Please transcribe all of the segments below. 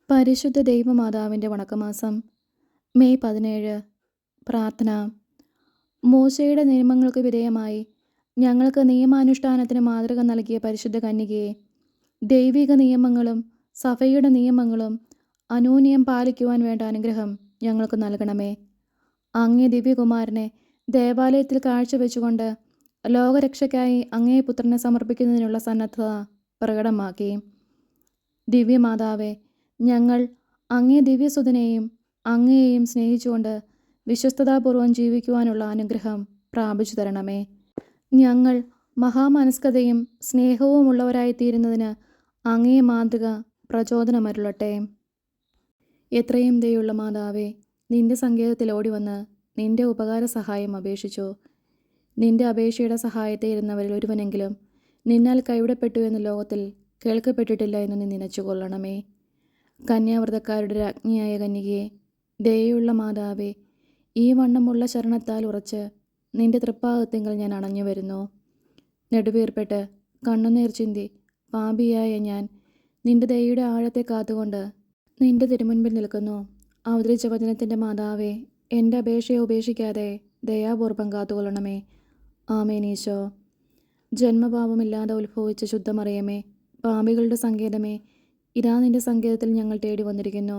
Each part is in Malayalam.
പരിശുദ്ധ ദൈവമാതാവിൻ്റെ വണക്കമാസം മെയ് 17. പ്രാർത്ഥന. മോശയുടെ നിയമങ്ങൾക്ക് വിധേയമായി ഞങ്ങൾക്ക് നിയമാനുഷ്ഠാനത്തിന് മാതൃക നൽകിയ പരിശുദ്ധ കന്യകയെ, ദൈവിക നിയമങ്ങളും സഭയുടെ നിയമങ്ങളും അനൂന്യം പാലിക്കുവാൻ വേണ്ട അനുഗ്രഹം ഞങ്ങൾക്ക് നൽകണമേ. അങ്ങേ ദിവ്യകുമാരനെ ദേവാലയത്തിൽ കാഴ്ചവെച്ചുകൊണ്ട് ലോകരക്ഷയ്ക്കായി അങ്ങേ പുത്രനെ സമർപ്പിക്കുന്നതിനുള്ള സന്നദ്ധത പ്രകടമാക്കി. ദിവ്യമാതാവേ, ഞങ്ങൾ അങ്ങേ ദിവ്യസുതനെയും അങ്ങയെയും സ്നേഹിച്ചുകൊണ്ട് വിശ്വസ്തതാപൂർവം ജീവിക്കുവാനുള്ള അനുഗ്രഹം പ്രാപിച്ചു തരണമേ. ഞങ്ങൾ മഹാമനസ്കതയും സ്നേഹവുമുള്ളവരായിത്തീരുന്നതിന് അങ്ങേ മാതൃക പ്രചോദനമരുളട്ടെ. എത്രയും ദയുള്ള മാതാവേ, നിന്റെ സങ്കേതത്തിൽ ഓടിവന്ന് നിന്റെ ഉപകാര സഹായം അപേക്ഷിച്ചു. നിന്റെ അപേക്ഷയുടെ സഹായത്തെ ഇരുന്നവരിൽ ഒരുവനെങ്കിലും നിന്നാൽ കൈവിടപ്പെട്ടു എന്ന് ലോകത്തിൽ കേൾക്കപ്പെട്ടിട്ടില്ല എന്ന് നീ നനച്ചുകൊള്ളണമേ. കന്യാവ്രതക്കാരുടെ രാജ്ഞിയായ കന്യകയെ, ദയയുള്ള മാതാവേ, ഈ വണ്ണമുള്ള ശരണത്താൽ ഉറച്ച് നിന്റെ തൃപ്പാദത്തിങ്കൽ ഞാൻ അണഞ്ഞു വരുന്നു. നെടുവീർപ്പെട്ട് കണ്ണുനീർ ചിന്തി പാപിയായ ഞാൻ നിന്റെ ദയയുടെ ആഴത്തെ കാത്തുകൊണ്ട് നിന്റെ തിരുമുൻപിൽ നിൽക്കുന്നു. അവതരിച്ച വചനത്തിൻ്റെ മാതാവേ, എൻ്റെ അപേക്ഷയെ ഉപേക്ഷിക്കാതെ ദയാപൂർവം കാത്തുകൊള്ളണമേ. ആമേൻ. ഈശോ. ജന്മപാപമില്ലാതെ ഉത്ഭവിച്ച ശുദ്ധമറിയമേ, പാപികളുടെ സങ്കേതമേ, ഇതാ നിന്റെ സങ്കേതത്തിൽ ഞങ്ങൾ തേടി വന്നിരിക്കുന്നു.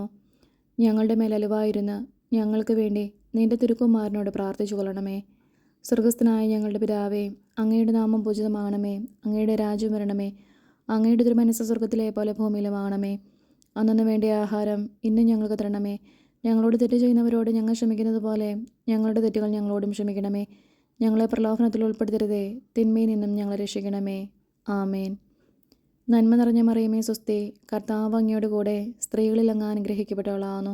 ഞങ്ങളുടെ മേൽ അലിവായിരുന്ന് ഞങ്ങൾക്ക് വേണ്ടി നിന്റെ തിരുക്കുമാരനോട് പ്രാർത്ഥിച്ചു കൊള്ളണമേ. സ്വർഗസ്ഥനായ ഞങ്ങളുടെ പിതാവേ, അങ്ങയുടെ നാമം പൂജിതമാകണമേ. അങ്ങയുടെ രാജ്യം വരണമേ. അങ്ങയുടെ തിരുമനസ്സ് സ്വർഗത്തിലെ പോലെ ഭൂമിയിലുമാകണമേ. അന്നു വേണ്ടിയ ആഹാരം ഇന്നും ഞങ്ങൾക്ക് തരണമേ. ഞങ്ങളോട് തെറ്റ് ചെയ്യുന്നവരോട് ഞങ്ങൾ ക്ഷമിക്കുന്നത് പോലെ ഞങ്ങളുടെ തെറ്റുകൾ ഞങ്ങളോടും ക്ഷമിക്കണമേ. ഞങ്ങളെ പ്രലോഭനത്തിൽ ഉൾപ്പെടുത്തരുതേ, തിന്മയിൽ നിന്നും ഞങ്ങളെ രക്ഷിക്കണമേ. ആമേൻ. നന്മ നിറഞ്ഞ മറിയമേ, സ്വസ്തി, കർത്താവ് അങ്ങയോട് കൂടെ സ്ത്രീകളിൽ അങ്ങ് അനുഗ്രഹിക്കപ്പെട്ടവളാവുന്നു.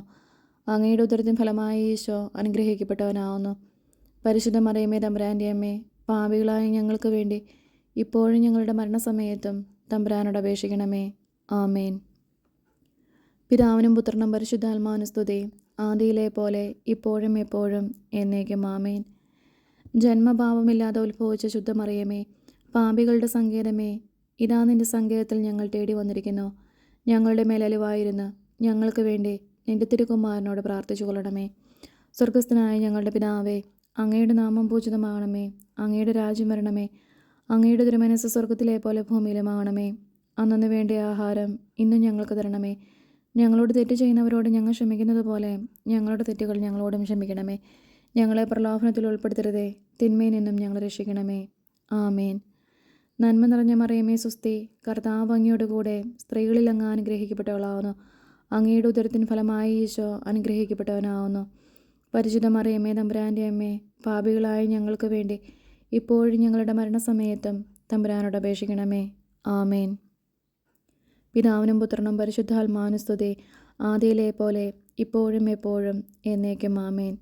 അങ്ങയുടെ ഉദരത്തിൻ ഫലമായി ഈശോ അനുഗ്രഹിക്കപ്പെട്ടവനാവുന്നു. പരിശുദ്ധ മറിയമേ, തമ്പുരാൻ്റെ അമ്മേ, പാപികളായ ഞങ്ങൾക്ക് വേണ്ടി ഇപ്പോഴും ഞങ്ങളുടെ മരണസമയത്തും തമ്പുരാനോട് അപേക്ഷിക്കണമേ. ആമേൻ. പിതാവിനും പുത്രനും പരിശുദ്ധാത്മാവിനും സ്തുതി, ആദിയിലെ പോലെ ഇപ്പോഴും എപ്പോഴും എന്നേക്കും. ആമേൻ. ജന്മഭാവമില്ലാതെ ഉത്ഭവിച്ച ശുദ്ധമറിയമേ, പാപികളുടെ സങ്കേതമേ, ഇതാ നിന്റെ സങ്കേതത്തിൽ ഞങ്ങൾ തേടി വന്നിരിക്കുന്നു. ഞങ്ങളുടെ മേലലിവായിരുന്ന് ഞങ്ങൾക്ക് വേണ്ടി നിന്റെ തിരുക്കുമാരനോട് പ്രാർത്ഥിച്ചു കൊള്ളണമേ. സ്വർഗസ്ഥനായ ഞങ്ങളുടെ പിതാവേ, അങ്ങയുടെ നാമം പൂജിതമാകണമേ. അങ്ങയുടെ രാജ്യം വരണമേ. അങ്ങയുടെ തിരുമനസ്സ് സ്വർഗത്തിലെ പോലെ ഭൂമിയിലുമാകണമേ. അന്നു വേണ്ടിയ ആഹാരം ഇന്നും ഞങ്ങൾക്ക് തരണമേ. ഞങ്ങളോട് തെറ്റ് ചെയ്യുന്നവരോട് ഞങ്ങൾ ക്ഷമിക്കുന്നത് പോലെ ഞങ്ങളുടെ തെറ്റുകൾ ഞങ്ങളോടും ക്ഷമിക്കണമേ. ഞങ്ങളെ പ്രലോഭനത്തിൽ ഉൾപ്പെടുത്തരുതേ, തിന്മയിൽ നിന്നും ഞങ്ങൾ രക്ഷിക്കണമേ. ആമേൻ. നന്മ നിറഞ്ഞ മറിയമേ, സ്വസ്തി, കർത്താവ് അങ്ങയോട് കൂടെ സ്ത്രീകളിൽ അങ്ങ് അനുഗ്രഹിക്കപ്പെട്ടവളാവുന്നു. അങ്ങയുടെ ഉദരത്തിൻ ഫലമായി ഈശോ അനുഗ്രഹിക്കപ്പെട്ടവനാവുന്നു. പരിശുദ്ധ മറിയമേ, തമ്പുരാൻ്റെ അമ്മേ, പാപികളായ ഞങ്ങൾക്ക് വേണ്ടി ഇപ്പോഴും ഞങ്ങളുടെ മരണസമയത്തും തമ്പുരാനോട് അപേക്ഷിക്കണമേ. ആമേൻ. പിതാവിനും പുത്രനും പരിശുദ്ധാത്മാവിനും സ്തുതി, ആദിയിലെ പോലെ ഇപ്പോഴും എപ്പോഴും എന്നേക്കും. ആമേൻ.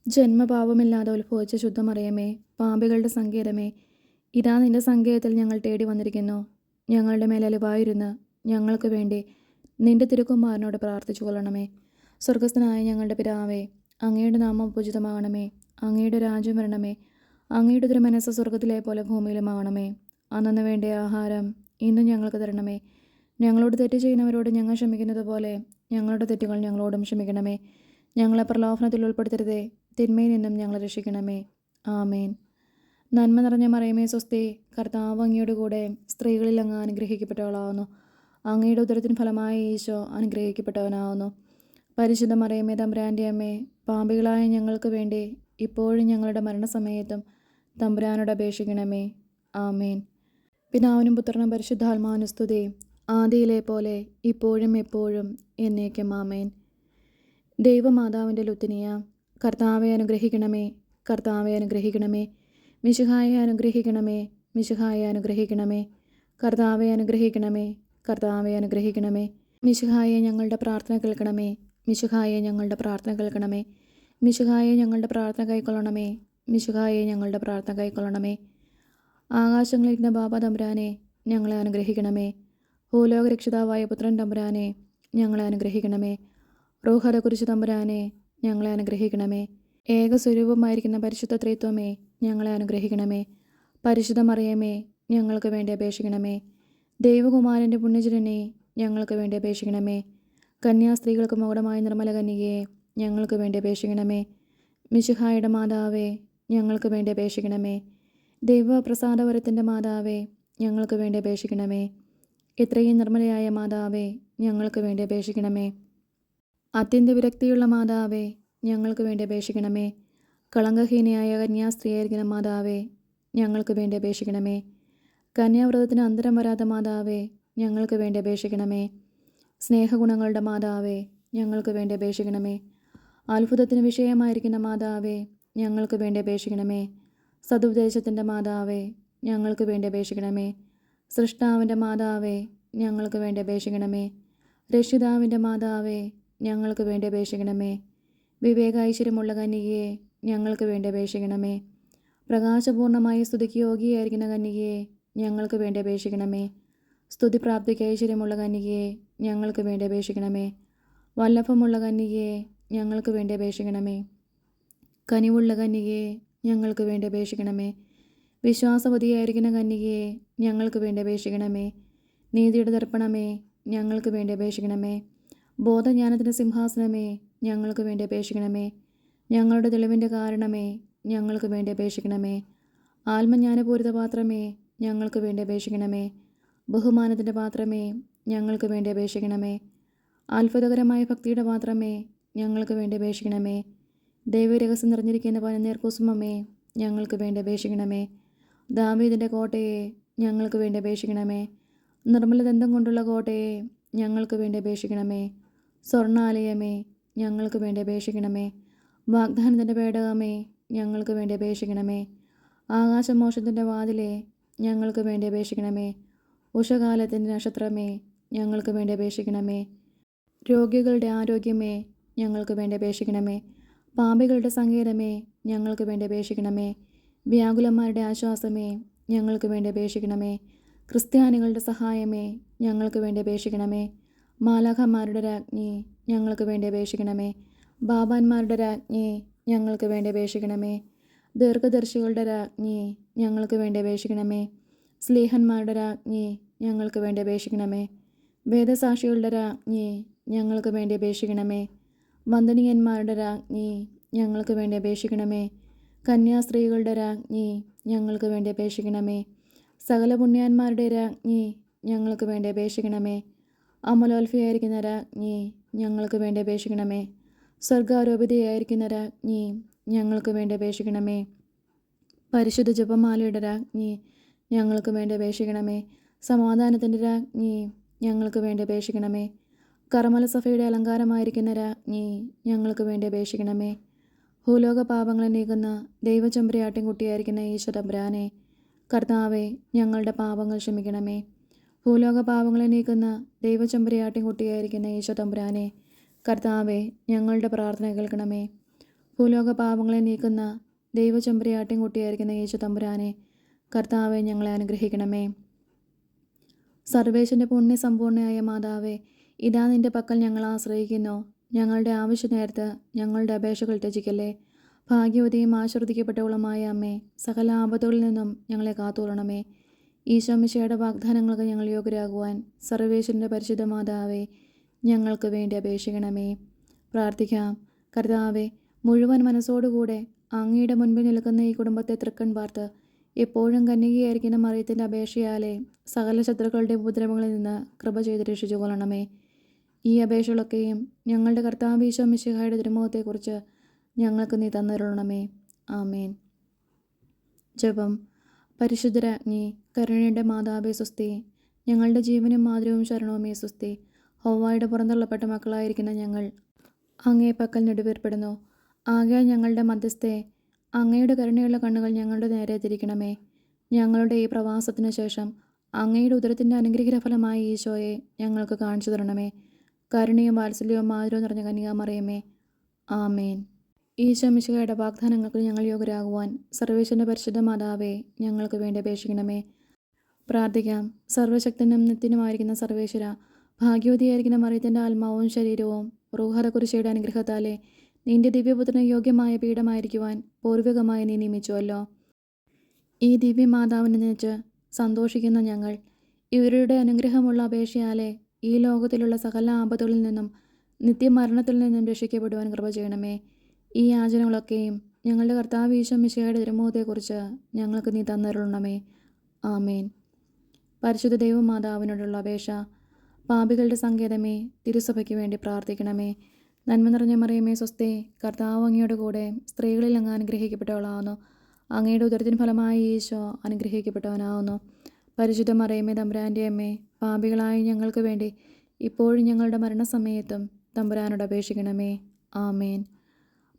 ജന്മപാപമില്ലാതെ ഉത്ഭവിച്ച ശുദ്ധമറിയമേ, പാപികളുടെ സങ്കേതമേ, ഇതാ നിന്റെ സങ്കേതത്തിൽ ഞങ്ങൾ തേടി വന്നിരിക്കുന്നു. ഞങ്ങളുടെ മേലലിവായിരുന്ന് ഞങ്ങൾക്ക് വേണ്ടി നിന്റെ തിരുക്കുമാരനോട് പ്രാർത്ഥിച്ചു കൊള്ളണമേ. സ്വർഗസ്ഥനായ ഞങ്ങളുടെ പിതാവേ, അങ്ങയുടെ നാമം പൂജിതമാകണമേ. അങ്ങയുടെ രാജ്യം വരണമേ. അങ്ങയുടെ തിരുമനസ്സ് സ്വർഗത്തിലെ പോലെ ഭൂമിയിലുമാകണമേ. അന്നു വേണ്ടിയ ആഹാരം ഇന്നും ഞങ്ങൾക്ക് തരണമേ. ഞങ്ങളോട് തെറ്റ് ചെയ്യുന്നവരോട് ഞങ്ങൾ ക്ഷമിക്കുന്നത് പോലെ ഞങ്ങളുടെ തെറ്റുകൾ ഞങ്ങളോടും ക്ഷമിക്കണമേ. ഞങ്ങളെ പ്രലോഭനത്തിൽ ഉൾപ്പെടുത്തരുതേ, തിന്മയിൽ നിന്നും ഞങ്ങളെ രക്ഷിക്കണമേ. ആമേൻ. നന്മ നിറഞ്ഞ മറിയമേ, സ്വസ്തി, കർത്താവ് അങ്ങയോട് കൂടെ സ്ത്രീകളിൽ അങ്ങ് അനുഗ്രഹിക്കപ്പെട്ടവളാവുന്നു. അങ്ങയുടെ ഉദരത്തിൻ ഫലമായി ഈശോ അനുഗ്രഹിക്കപ്പെട്ടവനാവുന്നു. പരിശുദ്ധ മറിയമേ, തമ്പുരാൻ്റെ അമ്മേ, പാപികളായ ഞങ്ങൾക്ക് വേണ്ടി ഇപ്പോഴും ഞങ്ങളുടെ മരണസമയത്തും തമ്പുരാനോട് അപേക്ഷിക്കണമേ. ആമേൻ. പിതാവിനും പുത്രനും പരിശുദ്ധാത്മാവിനും സ്തുതി, ആദിയിലെ പോലെ ഇപ്പോഴും എപ്പോഴും എന്നേക്കും. ആമേൻ. ദൈവമാതാവിൻ്റെ ലുത്തിനിയ, കർത്താവെ അനുഗ്രഹിക്കണമേ. കർത്താവെ അനുഗ്രഹിക്കണമേ. മിശിഹായെ അനുഗ്രഹിക്കണമേ. മിശിഹായെ അനുഗ്രഹിക്കണമേ. കർത്താവെ അനുഗ്രഹിക്കണമേ. കർത്താവെ അനുഗ്രഹിക്കണമേ. മിശിഹായെ ഞങ്ങളുടെ പ്രാർത്ഥന കേൾക്കണമേ. മിശിഹായെ ഞങ്ങളുടെ പ്രാർത്ഥന കേൾക്കണമേ. മിശിഹായെ ഞങ്ങളുടെ പ്രാർത്ഥന കൈക്കൊള്ളണമേ. മിശിഹായെ ഞങ്ങളുടെ പ്രാർത്ഥന കൈക്കൊള്ളണമേ. ആകാശങ്ങളിലിരുന്ന ബാബ തമ്പുരാനെ, ഞങ്ങളെ അനുഗ്രഹിക്കണമേ. ഭൂലോക രക്ഷിതാവായ പുത്രൻ തമ്പുരാനെ, ഞങ്ങളെ അനുഗ്രഹിക്കണമേ. റൂഹത കുരിശു തമ്പുരാനെ, ഞങ്ങളെ അനുഗ്രഹിക്കണമേ. ഏകസ്വരൂപമായിരിക്കുന്ന പരിശുദ്ധ ത്രിത്വമേ, ഞങ്ങളെ അനുഗ്രഹിക്കണമേ. പരിശുദ്ധ മറിയമേ, ഞങ്ങൾക്ക് വേണ്ടി അപേക്ഷിക്കണമേ. ദൈവകുമാരൻ്റെ പുണ്യജനനെ, ഞങ്ങൾക്ക് വേണ്ടി അപേക്ഷിക്കണമേ. കന്യാസ്ത്രീകൾക്ക് മകുടമായ നിർമ്മല കന്യകയെ ഞങ്ങൾക്ക് വേണ്ടി അപേക്ഷിക്കണമേ. മിശിഹായുടെ മാതാവേ, ഞങ്ങൾക്ക് വേണ്ടി അപേക്ഷിക്കണമേ. ദൈവപ്രസാദവരത്തിൻ്റെ മാതാവേ, ഞങ്ങൾക്ക് വേണ്ടി അപേക്ഷിക്കണമേ. ഇത്രയും നിർമ്മലയായ മാതാവേ, ഞങ്ങൾക്ക് വേണ്ടി അപേക്ഷിക്കണമേ. അത്യന്ത വിരക്തിയുള്ള മാതാവേ, ഞങ്ങൾക്ക് വേണ്ടി അപേക്ഷിക്കണമേ. കളങ്കഹീനയായ കന്യാസ്ത്രീയായിരിക്കുന്ന മാതാവേ, ഞങ്ങൾക്ക് വേണ്ടി അപേക്ഷിക്കണമേ. കന്യാവ്രതത്തിന് അന്തരം വരാത്ത മാതാവേ, ഞങ്ങൾക്ക് വേണ്ടി അപേക്ഷിക്കണമേ. സ്നേഹഗുണങ്ങളുടെ മാതാവേ, ഞങ്ങൾക്ക് വേണ്ടി അപേക്ഷിക്കണമേ. അത്ഭുതത്തിന് വിഷയമായിരിക്കുന്ന മാതാവേ, ഞങ്ങൾക്ക് വേണ്ടി അപേക്ഷിക്കണമേ. സതുപദേശത്തിൻ്റെ മാതാവേ, ഞങ്ങൾക്ക് വേണ്ടി അപേക്ഷിക്കണമേ. സൃഷ്ടാവിൻ്റെ മാതാവേ, ഞങ്ങൾക്ക് വേണ്ടി അപേക്ഷിക്കണമേ. രക്ഷിതാവിൻ്റെ മാതാവേ, ഞങ്ങൾക്ക് വേണ്ടി അപേക്ഷിക്കണമേ. വിവേക ഐശ്വര്യമുള്ള കന്യകയെ ഞങ്ങൾക്ക് വേണ്ടി അപേക്ഷിക്കണമേ. പ്രകാശപൂർണമായി സ്തുതിക്ക് യോഗ്യയായിരിക്കുന്ന കന്യകയെ ഞങ്ങൾക്ക് വേണ്ടി അപേക്ഷിക്കണമേ. സ്തുതിപ്രാപ്തിക്ക് ഐശ്വര്യമുള്ള കന്യകയെ ഞങ്ങൾക്ക് വേണ്ടി അപേക്ഷിക്കണമേ. വല്ലഭമുള്ള കന്യകയെ ഞങ്ങൾക്ക് വേണ്ടി അപേക്ഷിക്കണമേ. കനിവുള്ള കന്യകയെ ഞങ്ങൾക്ക് വേണ്ടി അപേക്ഷിക്കണമേ. വിശ്വാസവതിയായിരിക്കുന്ന കന്യകയെ ഞങ്ങൾക്ക് വേണ്ടി അപേക്ഷിക്കണമേ. നീതിയുടെ ദർപ്പണമേ, ഞങ്ങൾക്ക് വേണ്ടി അപേക്ഷിക്കണമേ. ബോധജ്ഞാനത്തിൻ്റെ സിംഹാസനമേ, ഞങ്ങൾക്ക് വേണ്ടി അപേക്ഷിക്കണമേ. ഞങ്ങളുടെ തെളിവിൻ്റെ കാരണമേ, ഞങ്ങൾക്ക് വേണ്ടി അപേക്ഷിക്കണമേ. ആത്മജ്ഞാനപൂരിത പാത്രമേ, ഞങ്ങൾക്ക് വേണ്ടി അപേക്ഷിക്കണമേ. ബഹുമാനത്തിൻ്റെ പാത്രമേ, ഞങ്ങൾക്ക് വേണ്ടി അപേക്ഷിക്കണമേ. അത്ഭുതകരമായ ഭക്തിയുടെ പാത്രമേ, ഞങ്ങൾക്ക് വേണ്ടി അപേക്ഷിക്കണമേ. ദൈവരഹസ്യം നിറഞ്ഞിരിക്കുന്ന പനിനീർ കുസുമമേ, ഞങ്ങൾക്ക് വേണ്ടി അപേക്ഷിക്കണമേ. ദാവീദിൻ്റെ കോട്ടയെ ഞങ്ങൾക്ക് വേണ്ടി അപേക്ഷിക്കണമേ. നിർമ്മലദന്തം കൊണ്ടുള്ള കോട്ടയെ ഞങ്ങൾക്ക് വേണ്ടി അപേക്ഷിക്കണമേ. സ്വർണ്ണാലയമേ, ഞങ്ങൾക്ക് വേണ്ടി അപേക്ഷിക്കണമേ. വാഗ്ദാനത്തിൻ്റെ പേടകമേ, ഞങ്ങൾക്ക് വേണ്ടി അപേക്ഷിക്കണമേ. ആകാശമോക്ഷത്തിൻ്റെ വാതിലെ, ഞങ്ങൾക്ക് വേണ്ടി അപേക്ഷിക്കണമേ. ഉഷകാലത്തിൻ്റെ നക്ഷത്രമേ, ഞങ്ങൾക്ക് വേണ്ടി അപേക്ഷിക്കണമേ. രോഗികളുടെ ആരോഗ്യമേ, ഞങ്ങൾക്ക് വേണ്ടി അപേക്ഷിക്കണമേ. പാപികളുടെ സങ്കേതമേ, ഞങ്ങൾക്ക് വേണ്ടി അപേക്ഷിക്കണമേ. വ്യാകുലന്മാരുടെ ആശ്വാസമേ, ഞങ്ങൾക്ക് വേണ്ടി അപേക്ഷിക്കണമേ. ക്രിസ്ത്യാനികളുടെ സഹായമേ, ഞങ്ങൾക്ക് വേണ്ടി അപേക്ഷിക്കണമേ. മാലാഖമാരുടെ രാജ്ഞി, ഞങ്ങൾക്ക് വേണ്ടി അപേക്ഷിക്കണമേ. ബാബാന്മാരുടെ രാജ്ഞി, ഞങ്ങൾക്ക് വേണ്ടി അപേക്ഷിക്കണമേ. ദീർഘദർശികളുടെ രാജ്ഞി, ഞങ്ങൾക്ക് വേണ്ടി അപേക്ഷിക്കണമേ. സ്ലീഹന്മാരുടെ രാജ്ഞി, ഞങ്ങൾക്ക് വേണ്ടി അപേക്ഷിക്കണമേ. വേദസാക്ഷികളുടെ രാജ്ഞി, ഞങ്ങൾക്ക് വേണ്ടി അപേക്ഷിക്കണമേ. വന്ദനീയന്മാരുടെ രാജ്ഞി, ഞങ്ങൾക്ക് വേണ്ടി അപേക്ഷിക്കണമേ. കന്യാസ്ത്രീകളുടെ രാജ്ഞി, ഞങ്ങൾക്ക് വേണ്ടി അപേക്ഷിക്കണമേ. സകല പുണ്യാന്മാരുടെ രാജ്ഞി, ഞങ്ങൾക്ക് വേണ്ടി അപേക്ഷിക്കണമേ. അമലോത്ഫയായിരിക്കുന്ന രാജ്ഞി, ഞങ്ങൾക്ക് വേണ്ടി അപേക്ഷിക്കണമേ. സ്വർഗാരോപിതയായിരിക്കുന്ന രാജ്ഞി, ഞങ്ങൾക്ക് വേണ്ടി അപേക്ഷിക്കണമേ. പരിശുദ്ധ ജപമാലയുടെ രാജ്ഞി, ഞങ്ങൾക്ക് വേണ്ടി അപേക്ഷിക്കണമേ. സമാധാനത്തിൻ്റെ രാജ്ഞി, ഞങ്ങൾക്ക് വേണ്ടി അപേക്ഷിക്കണമേ. കർമ്മല സഭയുടെ അലങ്കാരമായിരിക്കുന്ന രാജ്ഞി, ഞങ്ങൾക്ക് വേണ്ടി അപേക്ഷിക്കണമേ. ഭൂലോക പാപങ്ങളെ നീക്കുന്ന ദൈവചെമ്പരിയാട്ടിൻകുട്ടിയായിരിക്കുന്ന ഈശോ തമ്പുരാനെ, കർത്താവെ, ഞങ്ങളുടെ പാപങ്ങൾ ക്ഷമിക്കണമേ. ഭൂലോക പാപങ്ങളെ നീക്കുന്ന ദൈവചെമ്പരിയാട്ടിൻകുട്ടിയായിരിക്കുന്ന ഈശോ തമ്പുരാനെ, കർത്താവെ, ഞങ്ങളുടെ പ്രാർത്ഥന കേൾക്കണമേ. ഭൂലോക പാപങ്ങളെ നീക്കുന്ന ദൈവചെമ്പരിയാട്ടിൻകുട്ടിയായിരിക്കുന്ന ഈശോ തമ്പുരാനെ, കർത്താവെ, ഞങ്ങളെ അനുഗ്രഹിക്കണമേ. സർവേശ്വരൻ്റെ പുണ്യസമ്പൂർണ്ണയായ മാതാവേ, ഇതാ നിൻ്റെ പക്കൽ ഞങ്ങൾ ആശ്രയിക്കുന്നു. ഞങ്ങളുടെ ആവശ്യ നേരത്ത് ഞങ്ങളുടെ അപേക്ഷകൾ ത്യജിക്കല്ലേ. ഭാഗ്യവതിയും ആശീർവദിക്കപ്പെട്ടവളുമായ അമ്മേ, സകല ആപത്തുകളിൽ നിന്നും ഞങ്ങളെ കാത്തുകൊള്ളണമേ. ഈശോമിശിഹായുടെ വാഗ്ദാനങ്ങൾക്ക് ഞങ്ങൾ യോഗ്യരാകുവാൻ സർവേശ്വരൻ്റെ പരിശുദ്ധ മാതാവേ, ഞങ്ങൾക്ക് വേണ്ടി അപേക്ഷിക്കണമേ. പ്രാർത്ഥിക്കാം. കർത്താവെ, മുഴുവൻ മനസ്സോടുകൂടെ അങ്ങയുടെ മുൻപിൽ നിൽക്കുന്ന ഈ കുടുംബത്തെ തൃക്കൺ പാർത്ത് എപ്പോഴും കന്യകയായിരിക്കുന്ന മറിയത്തിൻ്റെ അപേക്ഷയാലെ സകല ശത്രുക്കളുടെ ഉപദ്രവങ്ങളിൽ നിന്ന് കൃപ ചെയ്ത് രക്ഷിച്ചു കൊള്ളണമേ. ഈ അപേക്ഷകളൊക്കെയും ഞങ്ങളുടെ കർത്താവ് ഈശോ മിശിഹായുടെ തിരുമുഖത്തെക്കുറിച്ച് ഞങ്ങൾക്ക് നീ തന്നിരുളണമേ. ആമേൻ. ജപം. പരിശുദ്ധരാജ്ഞി, കരുണയുടെ മാതാവേ സ്വസ്തി. ഞങ്ങളുടെ ജീവനും മാതൃവും ശരണവുമേ സ്വസ്തി. ഹൗവായുടെ പുറന്തള്ളപ്പെട്ട മക്കളായിരിക്കുന്ന ഞങ്ങൾ അങ്ങേ പക്കൽ നെടുവേർപ്പെടുന്നു. ആകയാൽ ഞങ്ങളുടെ മധ്യസ്ഥെ, അങ്ങയുടെ കരുണയുള്ള കണ്ണുകൾ ഞങ്ങളുടെ നേരെ തിരിക്കണമേ. ഞങ്ങളുടെ ഈ പ്രവാസത്തിനു ശേഷം അങ്ങയുടെ ഉദരത്തിൻ്റെ അനുഗ്രഹഫലമായ ഈശോയെ ഞങ്ങൾക്ക് കാണിച്ചു തരണമേ. കരുണയും വാത്സല്യവും മാധുര്യവും നിറഞ്ഞ കന്യകാമറിയമേ. ആമേൻ. ഈശോ മിശിഹായുടെ വാഗ്ദാനങ്ങൾക്ക് ഞങ്ങൾ യോഗ്യരാകുവാൻ സർവേശ്വരൻ്റെ പരിശുദ്ധ മാതാവേ, ഞങ്ങൾക്ക് വേണ്ടി അപേക്ഷിക്കണമേ. പ്രാർത്ഥിക്കാം. സർവശക്തനും നിത്യനുമായിരിക്കുന്ന സർവേശ്വര, ഭാഗ്യവതിയായിരിക്കുന്ന മറിയത്തിൻ്റെ ആത്മാവും ശരീരവും റൂഹത കുരിശയുടെ അനുഗ്രഹത്താലെ നിന്റെ ദിവ്യപുത്രന് യോഗ്യമായ പീഠമായിരിക്കുവാൻ പൂർവികമായി നീ നിയമിച്ചുവല്ലോ. ഈ ദിവ്യമാതാവിനെ നയിച്ച് സന്തോഷിക്കുന്ന ഞങ്ങൾ ഇവരുടെ അനുഗ്രഹമുള്ള അപേക്ഷയാലെ ഈ ലോകത്തിലുള്ള സകല ആപത്തുകളിൽ നിന്നും നിത്യമരണത്തിൽ നിന്നും രക്ഷിക്കപ്പെടുവാൻ കൃപ ചെയ്യണമേ. ഈ യാചനകളൊക്കെയും ഞങ്ങളുടെ കർത്താവ് ഈശോ മിശിഹായുടെ തിരുമുഖത്തെക്കുറിച്ച് ഞങ്ങൾക്ക് നീ തന്നരുളണമേ. ആമേൻ. പരിശുദ്ധ ദൈവമാതാവിനോടുള്ള അപേക്ഷ. പാപികളുടെ സങ്കേതമേ, തിരുസഭയ്ക്ക് വേണ്ടി പ്രാർത്ഥിക്കണമേ. നന്മ നിറഞ്ഞ മറിയമേ സ്വസ്തി, കർത്താവ് അങ്ങയുടെ കൂടെ സ്ത്രീകളിൽ അങ്ങ് അനുഗ്രഹിക്കപ്പെട്ടവളാവുന്നു. അങ്ങയുടെ ഉദരത്തിൻ ഫലമായി ഈശോ അനുഗ്രഹിക്കപ്പെട്ടവനാവുന്നു. പരിശുദ്ധ മറിയമേ തമ്പുരാൻ്റെ അമ്മേ, പാപികളായ ഞങ്ങൾക്ക് വേണ്ടി ഇപ്പോഴും ഞങ്ങളുടെ മരണസമയത്തും തമ്പുരാനോട് അപേക്ഷിക്കണമേ. ആമേൻ.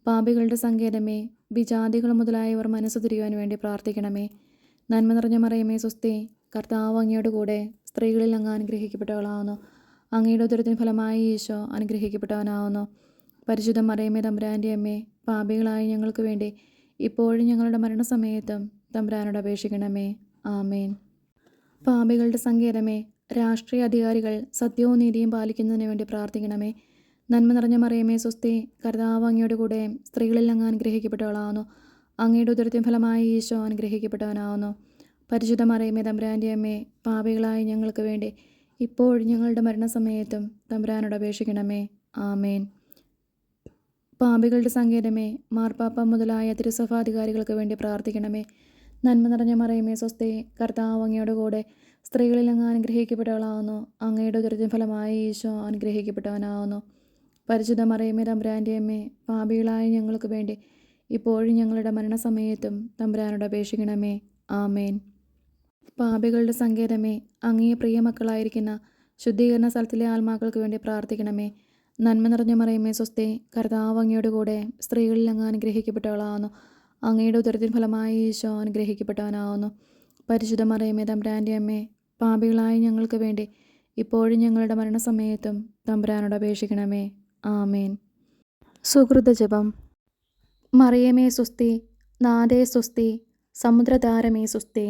പാപികളുടെ സങ്കേതമേ, വിജാതികൾ മുതലായവർ മനസ്സ് തിരിയുവാൻ വേണ്ടി പ്രാർത്ഥിക്കണമേ. നന്മ നിറഞ്ഞ മറിയമേ സ്വസ്തി, കർത്താവ് അങ്ങയുടെ കൂടെ സ്ത്രീകളിൽ അങ്ങ് അനുഗ്രഹിക്കപ്പെട്ടവളാവുന്നു. അങ്ങയുടെ ഉദരത്തിൻ ഫലമായി ഈശോ അനുഗ്രഹിക്കപ്പെട്ടവനാവുന്നു. പരിശുദ്ധ മറിയമേ തമ്പുരാൻ്റെ അമ്മേ, പാപികളായ ഞങ്ങൾക്ക് വേണ്ടി ഇപ്പോഴും ഞങ്ങളുടെ മരണസമയത്തും തമ്പുരാനോട് അപേക്ഷിക്കണമേ. ആമേൻ. പാപികളുടെ സങ്കേതമേ, രാഷ്ട്രീയ അധികാരികൾ സത്യവും നീതിയും പാലിക്കുന്നതിന് വേണ്ടി പ്രാർത്ഥിക്കണമേ. നന്മ നിറഞ്ഞ മറിയമേ സ്വസ്തി, കർത്താവ് അങ്ങയുടെ കൂടെ സ്ത്രീകളിൽ അങ്ങ് അനുഗ്രഹിക്കപ്പെട്ടവളാവുന്നു. അങ്ങയുടെ ഉദരത്തിൻ ഫലമായി ഈശോ അനുഗ്രഹിക്കപ്പെട്ടവനാവുന്നു. പരിശുദ്ധ മറിയമേ തമ്പുരാൻ്റെ അമ്മേ, പാപികളായ ഞങ്ങൾക്ക് വേണ്ടി ഇപ്പോഴും ഞങ്ങളുടെ മരണസമയത്തും തമ്പുരാനോട് അപേക്ഷിക്കണമേ. ആമേൻ. പാപികളുടെ സങ്കേതമേ, മാർപ്പാപ്പ മുതലായ തിരുസഭാധികാരികൾക്ക് വേണ്ടി പ്രാർത്ഥിക്കണമേ. നന്മ നിറഞ്ഞ മറിയമേ സ്വസ്തി, കർത്താവ് അങ്ങയുടെ കൂടെ സ്ത്രീകളിൽ അങ്ങ് അനുഗ്രഹിക്കപ്പെട്ടവളാവുന്നു. അങ്ങയുടെ ഉദരത്തിൻ ഫലമായി ഈശോ അനുഗ്രഹിക്കപ്പെട്ടവനാവുന്നു. പരിശുദ്ധ മറിയമേ തമ്പുരാൻ്റെ അമ്മേ, പാപികളായ ഞങ്ങൾക്ക് വേണ്ടി ഇപ്പോഴും ഞങ്ങളുടെ മരണസമയത്തും തമ്പുരാനോട് അപേക്ഷിക്കണമേ. ആമേൻ. പാപികളുടെ സങ്കേതമേ, അങ്ങേ പ്രിയമക്കളായിരിക്കുന്ന ശുദ്ധീകരണ സ്ഥലത്തിലെ ആത്മാക്കൾക്ക് വേണ്ടി പ്രാർത്ഥിക്കണമേ. നന്മ നിറഞ്ഞ മറിയമേ സ്വസ്തി, കർത്താവ് അങ്ങയുടെ കൂടെ സ്ത്രീകളിൽ അങ്ങ് അനുഗ്രഹിക്കപ്പെട്ടവളാവുന്നു. അങ്ങയുടെ ഉദരത്തിൻ ഫലമായി ഈശോ അനുഗ്രഹിക്കപ്പെട്ടവനാവുന്നു. പരിശുദ്ധ മറിയമേ തമ്പുരാൻ്റെ അമ്മേ, പാപികളായ ഞങ്ങൾക്ക് വേണ്ടി ഇപ്പോഴും ഞങ്ങളുടെ മരണസമയത്തും തമ്പുരാനോട് അപേക്ഷിക്കണമേ. ആമേൻ. സുഹൃത ജപം. മറിയമേ സ്വസ്തി, നാഥേ സ്വസ്തി, സമുദ്രതാരമേ സ്വസ്തി.